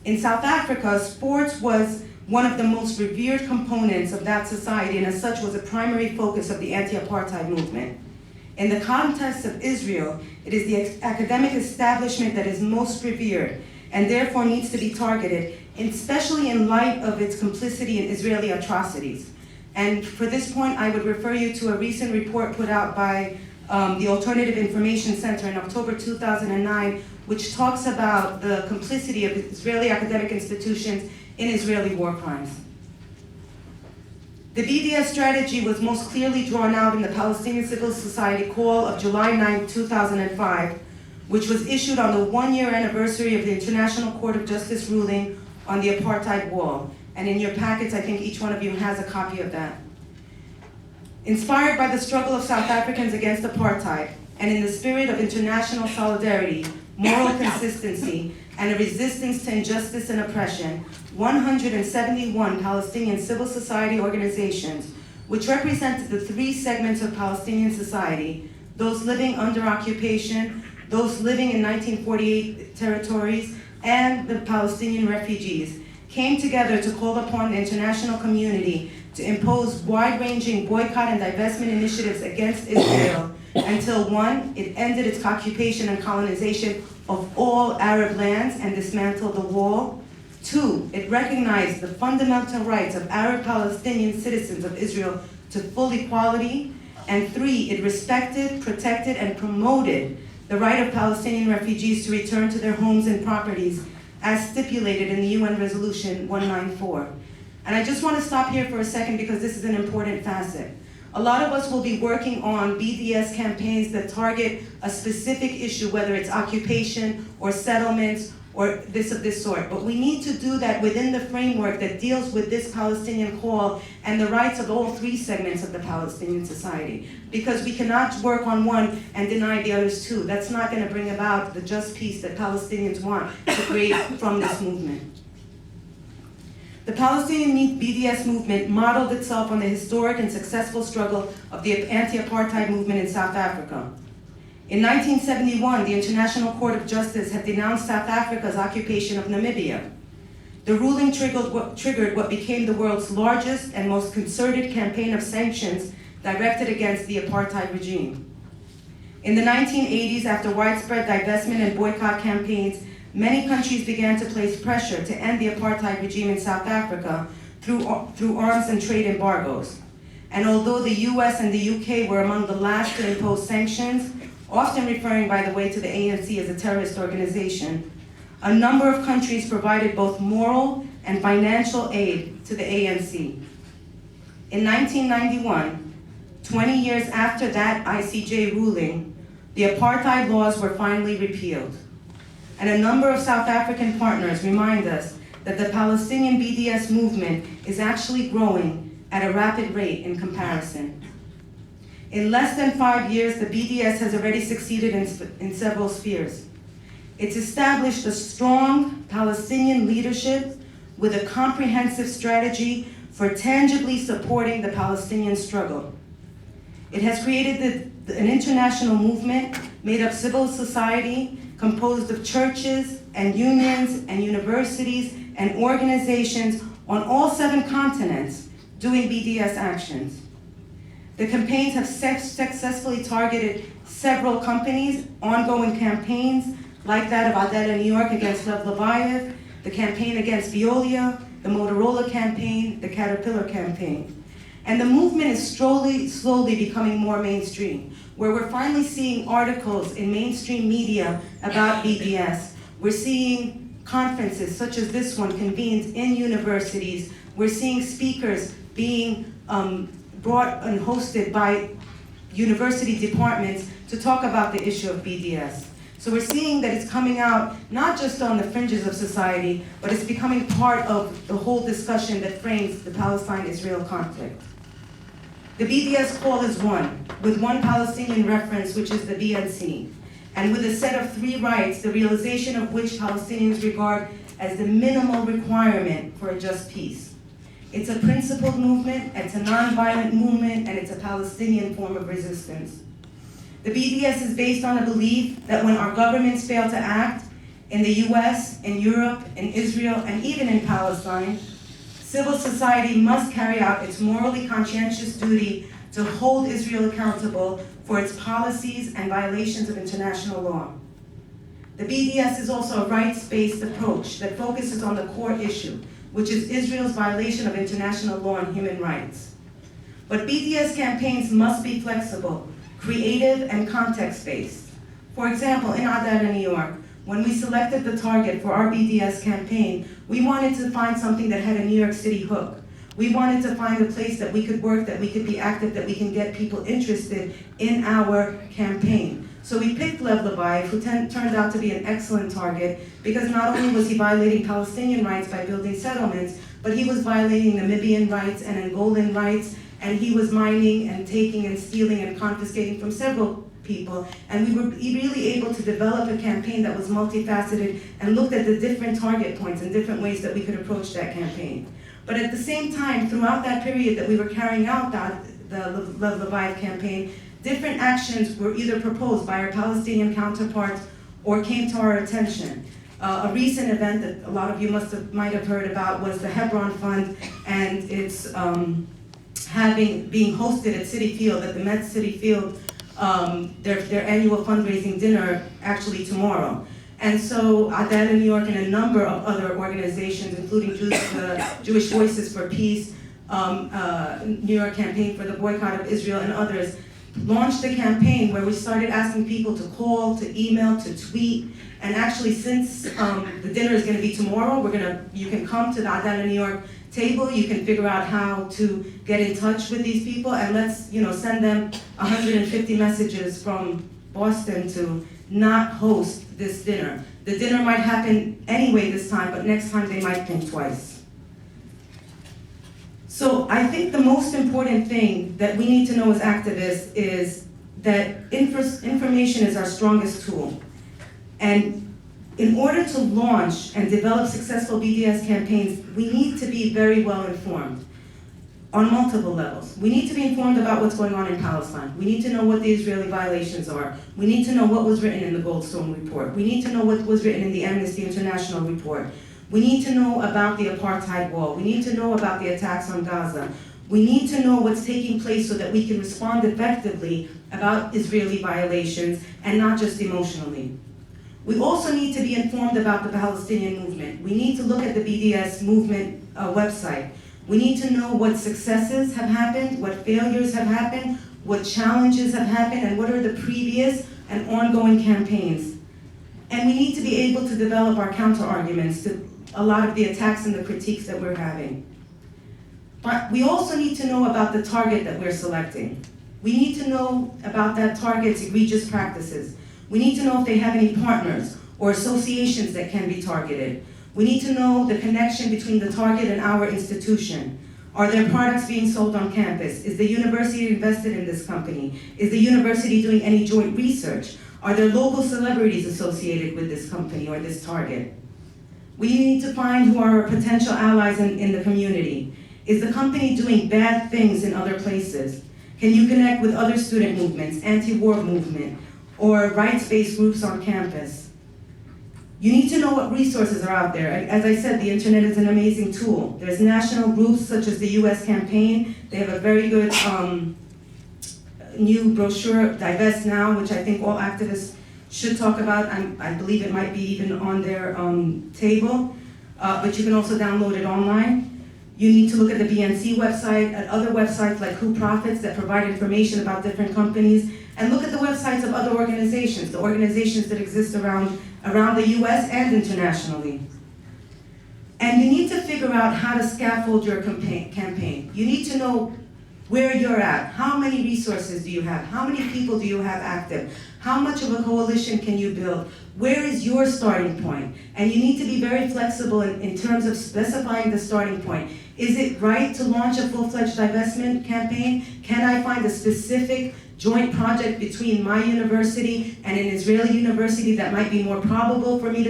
In South Africa, sports was one of the most revered components of that society, and as such was a primary focus of the anti-apartheid movement. In the context of Israel, it is the academic establishment that is most revered, and therefore needs to be targeted, especially in light of its complicity in Israeli atrocities. And for this point, I would refer you to a recent report put out by the Alternative Information Center in October 2009, which talks about the complicity of Israeli academic institutions in Israeli war crimes. The BDS strategy was most clearly drawn out in the Palestinian Civil Society call of July 9, 2005, which was issued on the one-year anniversary of the International Court of Justice ruling on the apartheid wall. And in your packets, I think each one of you has a copy of that. Inspired by the struggle of South Africans against apartheid, and in the spirit of international solidarity, moral consistency, and a resistance to injustice and oppression, 171 Palestinian civil society organizations, which represented the three segments of Palestinian society, those living under occupation, those living in 1948 territories, and the Palestinian refugees, came together to call upon the international community to impose wide-ranging boycott and divestment initiatives against Israel until, one, it ended its occupation and colonization of all Arab lands and dismantled the wall. Two, it recognized the fundamental rights of Arab Palestinian citizens of Israel to full equality. And three, it respected, protected, and promoted the right of Palestinian refugees to return to their homes and properties as stipulated in the UN Resolution 194. And I just want to stop here for a second because this is an important facet. A lot of us will be working on BDS campaigns that target a specific issue, whether it's occupation or settlements or this of this sort. But we need to do that within the framework that deals with this Palestinian call and the rights of all three segments of the Palestinian society. Because we cannot work on one and deny the others too. That's not going to bring about the just peace that Palestinians want to create from this movement. The Palestinian BDS movement modeled itself on the historic and successful struggle of the anti-apartheid movement in South Africa. In 1971, the International Court of Justice had denounced South Africa's occupation of Namibia. The ruling triggered what became the world's largest and most concerted campaign of sanctions directed against the apartheid regime. In the 1980s, after widespread divestment and boycott campaigns, many countries began to place pressure to end the apartheid regime in South Africa through arms and trade embargoes. And although the US and the UK were among the last to impose sanctions, often referring, by the way, to the ANC as a terrorist organization, a number of countries provided both moral and financial aid to the ANC. In 1991, 20 years after that ICJ ruling, the apartheid laws were finally repealed. And a number of South African partners remind us that the Palestinian BDS movement is actually growing at a rapid rate in comparison. In less than 5 years, the BDS has already succeeded in several spheres. It's established a strong Palestinian leadership with a comprehensive strategy for tangibly supporting the Palestinian struggle. It has created an international movement made of civil society, composed of churches and unions and universities and organizations on all 7 continents doing BDS actions. The campaigns have successfully targeted several companies, ongoing campaigns like that of Adela New York against Lev Leviyev, the campaign against Veolia, the Motorola campaign, the Caterpillar campaign. And the movement is slowly becoming more mainstream, where we're finally seeing articles in mainstream media about BDS. We're seeing conferences such as this one convened in universities. We're seeing speakers being brought and hosted by university departments to talk about the issue of BDS. So we're seeing that it's coming out not just on the fringes of society, but it's becoming part of the whole discussion that frames the Palestine-Israel conflict. The BDS call is one, with one Palestinian reference, which is the BNC, and with a set of 3 rights, the realization of which Palestinians regard as the minimal requirement for a just peace. It's a principled movement, it's a nonviolent movement, and it's a Palestinian form of resistance. The BDS is based on a belief that when our governments fail to act, In the US, in Europe, in Israel, and even in Palestine, civil society must carry out its morally conscientious duty to hold Israel accountable for its policies and violations of international law. The BDS is also a rights-based approach that focuses on the core issue, which is Israel's violation of international law and human rights. But BDS campaigns must be flexible, creative, and context-based. For example, in Adana, New York, when we selected the target for our BDS campaign, we wanted to find something that had a New York City hook. We wanted to find a place that we could work, that we could be active, that we can get people interested in our campaign. So we picked Lev Lebayev, who turned out to be an excellent target, because not only was he violating Palestinian rights by building settlements, but he was violating Namibian rights and Angolan rights, and he was mining and taking and stealing and confiscating from several people. And we were really able to develop a campaign that was multifaceted and looked at the different target points and different ways that we could approach that campaign. But at the same time, throughout that period that we were carrying out the Lev Lebayev campaign, different actions were either proposed by our Palestinian counterparts or came to our attention. A recent event that a lot of you might have heard about was the Hebron Fund, and it's being hosted at Citi Field, at the Met Citi Field, their annual fundraising dinner actually tomorrow. And so Adana, New York, and a number of other organizations, including Jewish Voices for Peace, New York Campaign for the Boycott of Israel, and others, launched a campaign where we started asking people to call, to email, to tweet. And actually, since the dinner is going to be tomorrow, you can come to the Adana, New York table. You can figure out how to get in touch with these people, and let's send them 150 messages from Boston to not host this dinner. The dinner might happen anyway this time, but next time they might think twice. So I think the most important thing that we need to know as activists is that information is our strongest tool. And in order to launch and develop successful BDS campaigns, we need to be very well informed on multiple levels. We need to be informed about what's going on in Palestine. We need to know what the Israeli violations are. We need to know what was written in the Goldstone report. We need to know what was written in the Amnesty International report. We need to know about the apartheid wall. We need to know about the attacks on Gaza. We need to know what's taking place so that we can respond effectively about Israeli violations and not just emotionally. We also need to be informed about the Palestinian movement. We need to look at the BDS movement website. We need to know what successes have happened, what failures have happened, what challenges have happened, and what are the previous and ongoing campaigns. And we need to be able to develop our counter-arguments to a lot of the attacks and the critiques that we're having. But we also need to know about the target that we're selecting. We need to know about that target's egregious practices. We need to know if they have any partners or associations that can be targeted. We need to know the connection between the target and our institution. Are there products being sold on campus? Is the university invested in this company? Is the university doing any joint research? Are there local celebrities associated with this company or this target? We need to find who are our potential allies in the community. Is the company doing bad things in other places? Can you connect with other student movements, anti-war movement, or rights-based groups on campus? You need to know what resources are out there. As I said, the internet is an amazing tool. There's national groups such as the US Campaign. They have a very good new brochure, Divest Now, which I think all activists should talk about. I believe it might be even on their table, but you can also download it online. You need to look at the BNC website, at other websites like Who Profits that provide information about different companies, and look at the websites of other organizations, the organizations that exist around the US and internationally. And you need to figure out how to scaffold your campaign. You need to know where you're at. How many resources do you have? How many people do you have active? How much of a coalition can you build? Where is your starting point? And you need to be very flexible in terms of specifying the starting point. Is it right to launch a full-fledged divestment campaign? Can I find a specific joint project between my university and an Israeli university that might be more probable for me to